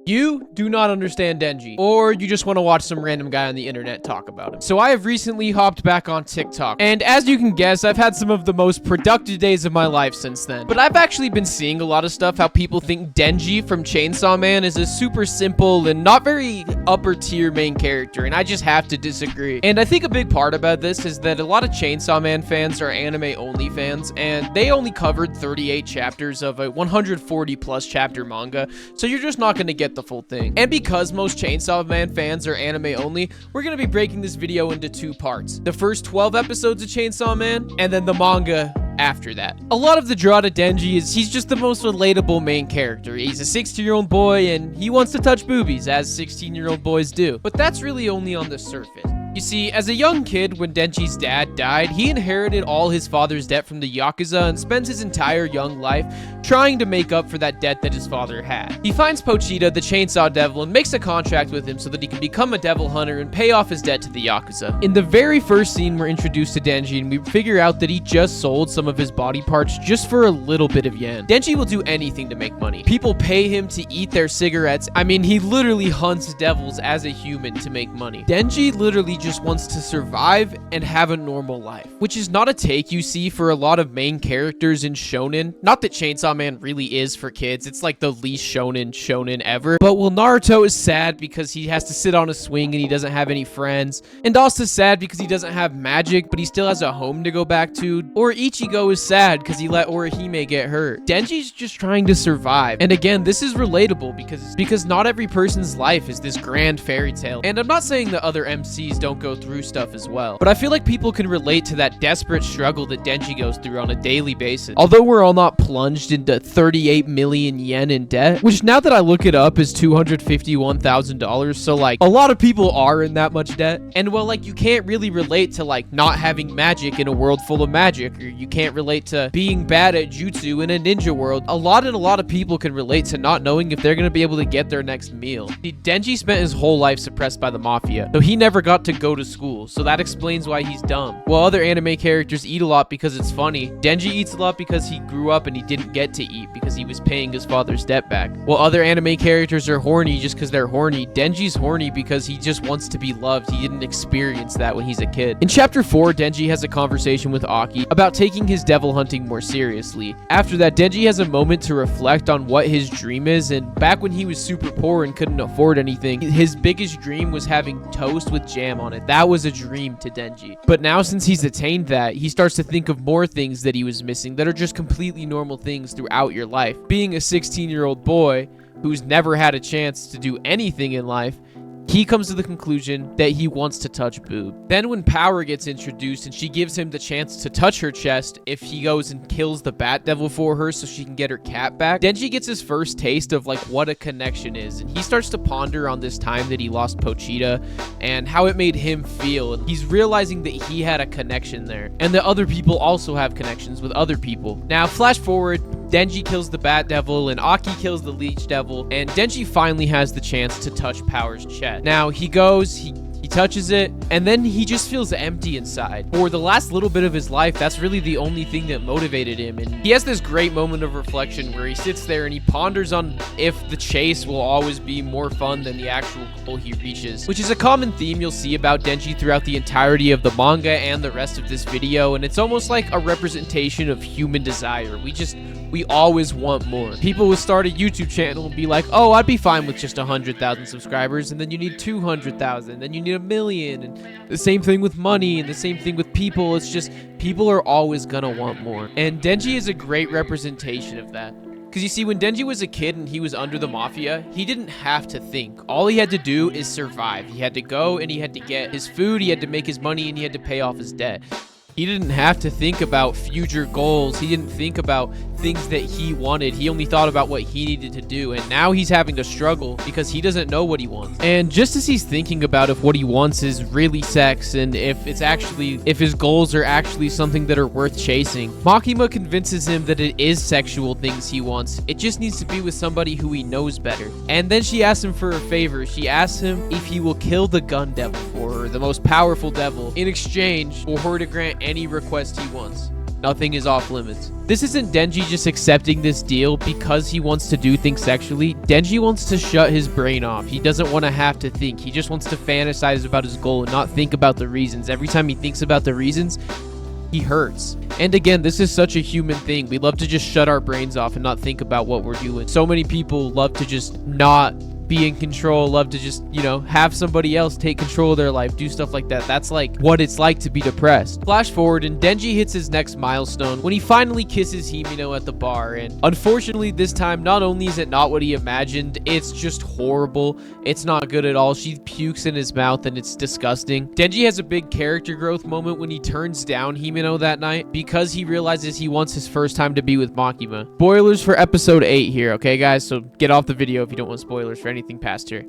You do not understand Denji, or you just want to watch some random guy on the internet talk about him. So I have recently hopped back on TikTok, and as you can guess, I've had some of the most productive days of my life since then. But I've actually been seeing a lot of stuff, how people think Denji from Chainsaw Man is a super simple and not very upper tier main character, and I just have to disagree. And I think a big part about this is that a lot of Chainsaw Man fans are anime only fans, and they only covered 38 chapters of a 140 plus chapter manga, so you're just not going to get the full thing. And because most Chainsaw Man fans are anime only, we're going to be breaking this video into two parts. The first 12 episodes of Chainsaw Man, and then the manga after that. A lot of the draw to Denji is he's just the most relatable main character. He's a 16-year-old boy and he wants to touch boobies, as 16-year-old boys do. But that's really only on the surface. You see, as a young kid, when Denji's dad died, he inherited all his father's debt from the Yakuza and spends his entire young life trying to make up for that debt that his father had. He finds Pochita, the Chainsaw Devil, and makes a contract with him so that he can become a devil hunter and pay off his debt to the Yakuza. In the very first scene, we're introduced to Denji and we figure out that he just sold some of his body parts just for a little bit of yen. Denji will do anything to make money. People pay him to eat their cigarettes. I mean, he literally hunts devils as a human to make money. Denji literally just wants to survive and have a normal life, which is not a take you see for a lot of main characters in shonen. Not that Chainsaw Man really is for kids, it's like the least shonen ever. But well, Naruto is sad because he has to sit on a swing and he doesn't have any friends, and also sad because he doesn't have magic but he still has a home to go back to. Or Ichigo is sad because he let Orihime get hurt. Denji's just trying to survive, and again, this is relatable because not every person's life is this grand fairy tale. And I'm not saying that other MCs don't go through stuff as well, but I feel like people can relate to that desperate struggle that Denji goes through on a daily basis. Although we're all not plunged into 38 million yen in debt, which now that I look it up is $251,000, so like a lot of people are in that much debt. And well, like you can't really relate to like not having magic in a world full of magic, or you can't relate to being bad at jutsu in a ninja world. A lot of people can relate to not knowing if they're going to be able to get their next meal. Denji spent his whole life suppressed by the mafia, so he never got to go to school, so that explains why he's dumb. While other anime characters eat a lot because it's funny, Denji eats a lot because he grew up and he didn't get to eat because he was paying his father's debt back. While other anime characters are horny just because they're horny, Denji's horny because he just wants to be loved. He didn't experience that when he's a kid. In chapter 4, Denji has a conversation with Aki about taking his devil hunting more seriously. After that, Denji has a moment to reflect on what his dream is, and back when he was super poor and couldn't afford anything, his biggest dream was having toast with jam on it. That was a dream to Denji. But now since he's attained that, he starts to think of more things that he was missing that are just completely normal things throughout your life. Being a 16-year-old boy who's never had a chance to do anything in life, he comes to the conclusion that he wants to touch boob. Then when Power gets introduced and she gives him the chance to touch her chest if he goes and kills the Bat Devil for her so she can get her cat back, Denji gets his first taste of like what a connection is, and he starts to ponder on this time that he lost Pochita and how it made him feel. And he's realizing that he had a connection there and that other people also have connections with other people. Now flash forward, Denji kills the Bat Devil and Aki kills the Leech Devil, and Denji finally has the chance to touch Power's chest. Now he goes, he touches it, and then he just feels empty inside. For the last little bit of his life, that's really the only thing that motivated him, and he has this great moment of reflection where he sits there and he ponders on if the chase will always be more fun than the actual goal he reaches, which is a common theme you'll see about Denji throughout the entirety of the manga and the rest of this video, and it's almost like a representation of human desire. We always want more. People will start a YouTube channel and be like, oh, I'd be fine with just 100,000 subscribers, and then you need 200,000, then you need 1 million, and the same thing with money, and the same thing with people. It's just, people are always gonna want more. And Denji is a great representation of that. Because you see, when Denji was a kid and he was under the mafia, he didn't have to think. All he had to do is survive. He had to go and he had to get his food, he had to make his money, and he had to pay off his debt. He didn't have to think about future goals. He didn't think about things that he wanted. He only thought about what he needed to do. And now he's having to struggle because he doesn't know what he wants. And just as he's thinking about if what he wants is really sex and if his goals are actually something that are worth chasing, Makima convinces him that it is sexual things he wants. It just needs to be with somebody who he knows better. And then she asks him for a favor. She asks him if he will kill the gun devil for her, the most powerful devil, in exchange for her to grant any request he wants. Nothing is off limits. This isn't Denji just accepting this deal because he wants to do things sexually. Denji wants to shut his brain off. He doesn't want to have to think. He just wants to fantasize about his goal and not think about the reasons. Every time he thinks about the reasons, he hurts. And again, this is such a human thing. We love to just shut our brains off and not think about what we're doing. So many people love to just not be in control, love to just, have somebody else take control of their life, do stuff like that. That's like what it's like to be depressed. Flash forward, and Denji hits his next milestone when he finally kisses Himeno at the bar. And unfortunately, this time, not only is it not what he imagined, it's just horrible. It's not good at all. She pukes in his mouth and it's disgusting. Denji has a big character growth moment when he turns down Himeno that night because he realizes he wants his first time to be with Makima. Spoilers for episode 8 here, okay guys? So get off the video if you don't want spoilers for anything past here.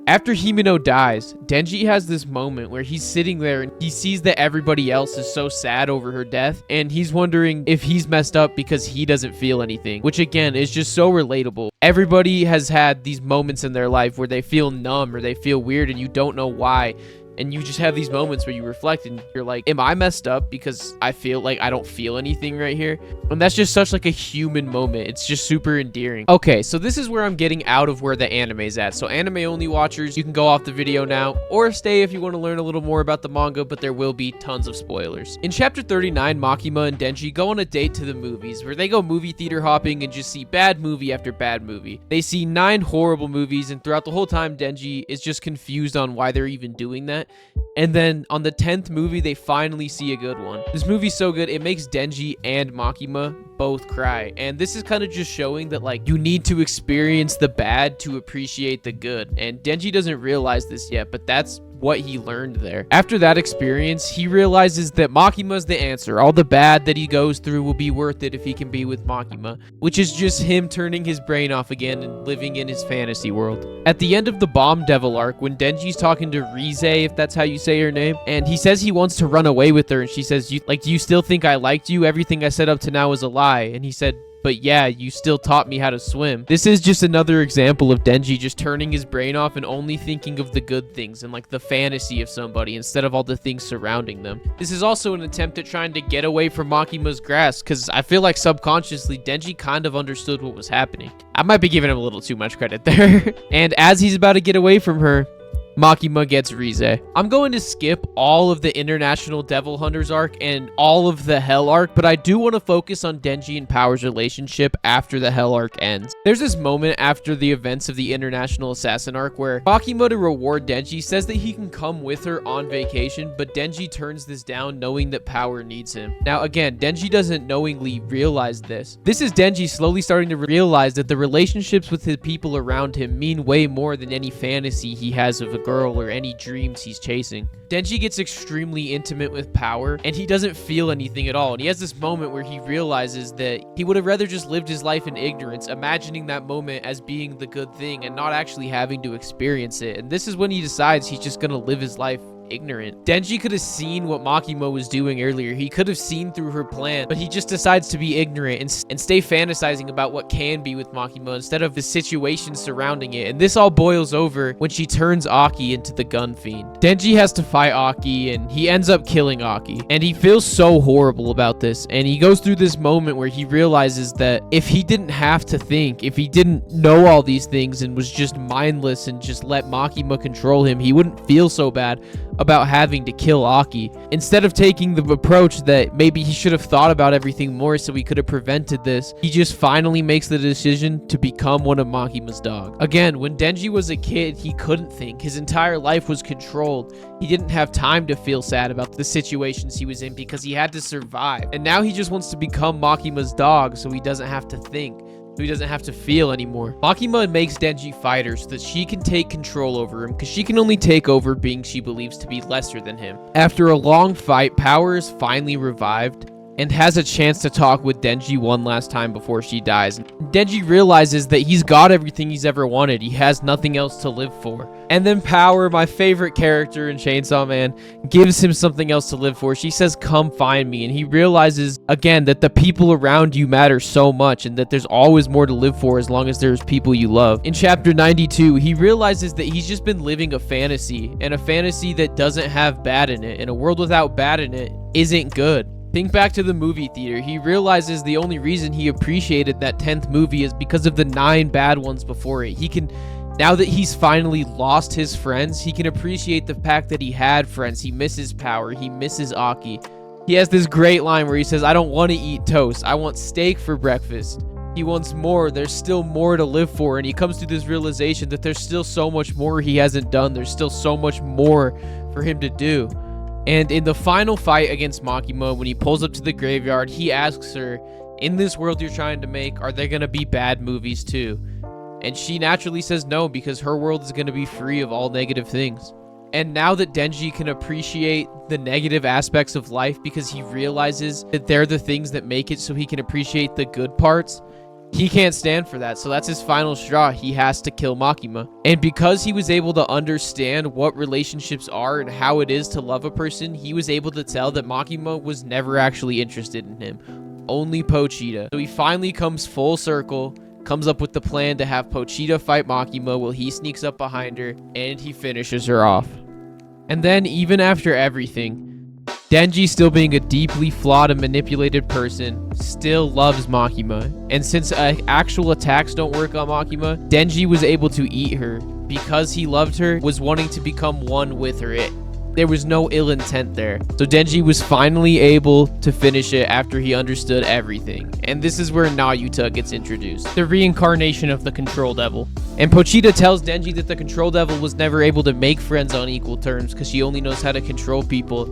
After Himeno dies, Denji has this moment where he's sitting there and he sees that everybody else is so sad over her death, and he's wondering if he's messed up because he doesn't feel anything, which again is just so relatable. Everybody has had these moments in their life where they feel numb or they feel weird and you don't know why. And you just have these moments where you reflect and you're like, am I messed up because I feel like I don't feel anything right here? And that's just such like a human moment. It's just super endearing. Okay, so this is where I'm getting out of where the anime's at. So anime only watchers, you can go off the video now or stay if you want to learn a little more about the manga, but there will be tons of spoilers. In chapter 39, Makima and Denji go on a date to the movies where they go movie theater hopping and just see bad movie after bad movie. They see 9 horrible movies, and throughout the whole time, Denji is just confused on why they're even doing that. And then on the 10th movie, they finally see a good one. This movie's so good, it makes Denji and Makima both cry. And this is kind of just showing that, like, you need to experience the bad to appreciate the good. And Denji doesn't realize this yet, but that's what he learned there. After that experience, he realizes that Makima's the answer. All the bad that he goes through will be worth it if he can be with Makima, which is just him turning his brain off again and living in his fantasy world. At the end of the Bomb Devil arc, when Denji's talking to Rize, if that's how you say her name, and he says he wants to run away with her, and she says, do you still think I liked you? Everything I said up to now is a lie. And he said, but yeah, you still taught me how to swim. This is just another example of Denji just turning his brain off and only thinking of the good things and like the fantasy of somebody instead of all the things surrounding them. This is also an attempt at trying to get away from Makima's grasp, because I feel like subconsciously Denji kind of understood what was happening. I might be giving him a little too much credit there. And as he's about to get away from her, Makima gets Rize. I'm going to skip all of the International Devil Hunters arc and all of the Hell arc, but I do want to focus on Denji and Power's relationship after the Hell arc ends. There's this moment after the events of the International Assassin arc where Makima, to reward Denji, says that he can come with her on vacation, but Denji turns this down knowing that Power needs him. Now again, Denji doesn't knowingly realize this. This is Denji slowly starting to realize that the relationships with the people around him mean way more than any fantasy he has of a girl or any dreams he's chasing. Denji gets extremely intimate with Power and he doesn't feel anything at all, and he has this moment where he realizes that he would have rather just lived his life in ignorance, imagining that moment as being the good thing and not actually having to experience it. And this is when he decides he's just gonna live his life ignorant. Denji could have seen what Makima was doing earlier. He could have seen through her plan, but he just decides to be ignorant and stay fantasizing about what can be with Makima instead of the situation surrounding it. And this all boils over when she turns Aki into the gun fiend. Denji has to fight Aki and he ends up killing Aki. And he feels so horrible about this. And he goes through this moment where he realizes that if he didn't have to think, if he didn't know all these things and was just mindless and just let Makima control him, he wouldn't feel so bad about having to kill Aki. Instead of taking the approach that maybe he should have thought about everything more so he could have prevented this, he just finally makes the decision to become one of Makima's dogs. Again, when Denji was a kid, he couldn't think. His entire life was controlled. He didn't have time to feel sad about the situations he was in because he had to survive. And now he just wants to become Makima's dog so he doesn't have to think. So he doesn't have to feel anymore. Makima makes Denji fight her so that she can take control over him, because she can only take over beings she believes to be lesser than him. After a long fight, Power is finally revived and has a chance to talk with Denji one last time before she dies. Denji realizes that he's got everything he's ever wanted. He has nothing else to live for. And then Power, my favorite character in Chainsaw Man, gives him something else to live for. She says, come find me. And he realizes, again, that the people around you matter so much and that there's always more to live for as long as there's people you love. In chapter 92, he realizes that he's just been living a fantasy, and a fantasy that doesn't have bad in it. And a world without bad in it isn't good. Think back to the movie theater. He realizes the only reason he appreciated that 10th movie is because of the 9 bad ones before it. Now that he's finally lost his friends, he can appreciate the fact that he had friends. He misses Power. He misses Aki. He has this great line where he says, "I don't want to eat toast. I want steak for breakfast." He wants more. There's still more to live for. And he comes to this realization that there's still so much more he hasn't done. There's still so much more for him to do. And in the final fight against Makima, when he pulls up to the graveyard, he asks her, "In this world you're trying to make, are there going to be bad movies too?" And she naturally says no, because her world is going to be free of all negative things. And now that Denji can appreciate the negative aspects of life because he realizes that they're the things that make it, so he can appreciate the good parts, he can't stand for that. So that's his final straw. He has to kill Makima. And because he was able to understand what relationships are and how it is to love a person, he was able to tell that Makima was never actually interested in him. Only Pochita. So he finally comes full circle, comes up with the plan to have Pochita fight Makima while he sneaks up behind her, and he finishes her off. And then, even after everything, Denji, still being a deeply flawed and manipulated person, still loves Makima. And since actual attacks don't work on Makima, Denji was able to eat her because he loved her, was wanting to become one with her. There was no ill intent there. So Denji was finally able to finish it after he understood everything. And this is where Nayuta gets introduced, the reincarnation of the Control Devil. And Pochita tells Denji that the Control Devil was never able to make friends on equal terms because she only knows how to control people.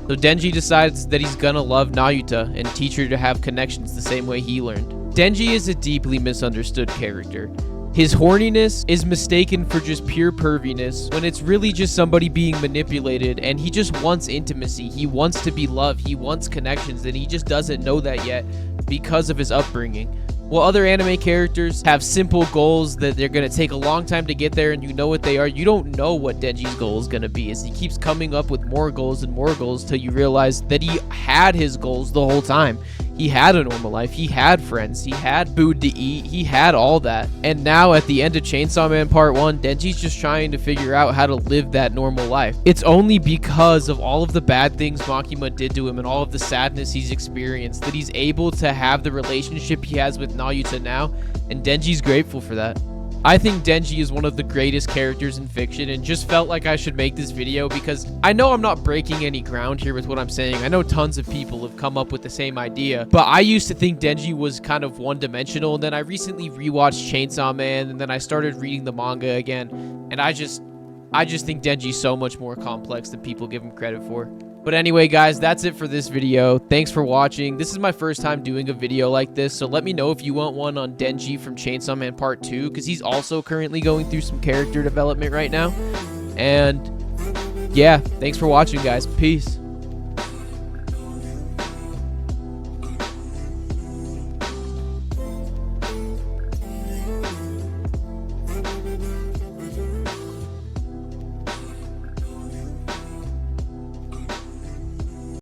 So Denji decides that he's gonna love Nayuta and teach her to have connections the same way he learned. Denji is a deeply misunderstood character. His horniness is mistaken for just pure perviness when it's really just somebody being manipulated, and he just wants intimacy. He wants to be loved. He wants connections, and he just doesn't know that yet because of his upbringing. While other anime characters have simple goals that they're going to take a long time to get there and you know what they are, you don't know what Denji's goal is going to be, as he keeps coming up with more goals and more goals till you realize that he had his goals the whole time. He had a normal life, he had friends, he had food to eat, he had all that. And now at the end of Chainsaw Man Part 1, Denji's just trying to figure out how to live that normal life. It's only because of all of the bad things Makima did to him and all of the sadness he's experienced that he's able to have the relationship he has with Nayuta now, and Denji's grateful for that. I think Denji is one of the greatest characters in fiction, and just felt like I should make this video because I know I'm not breaking any ground here with what I'm saying. I know tons of people have come up with the same idea, but I used to think Denji was kind of one-dimensional, and then I recently rewatched Chainsaw Man, and then I started reading the manga again, and I just think Denji's so much more complex than people give him credit for. But anyway, guys, that's it for this video. Thanks for watching. This is my first time doing a video like this, so let me know if you want one on Denji from Chainsaw Man Part 2, because he's also currently going through some character development right now. And yeah, thanks for watching, guys. Peace.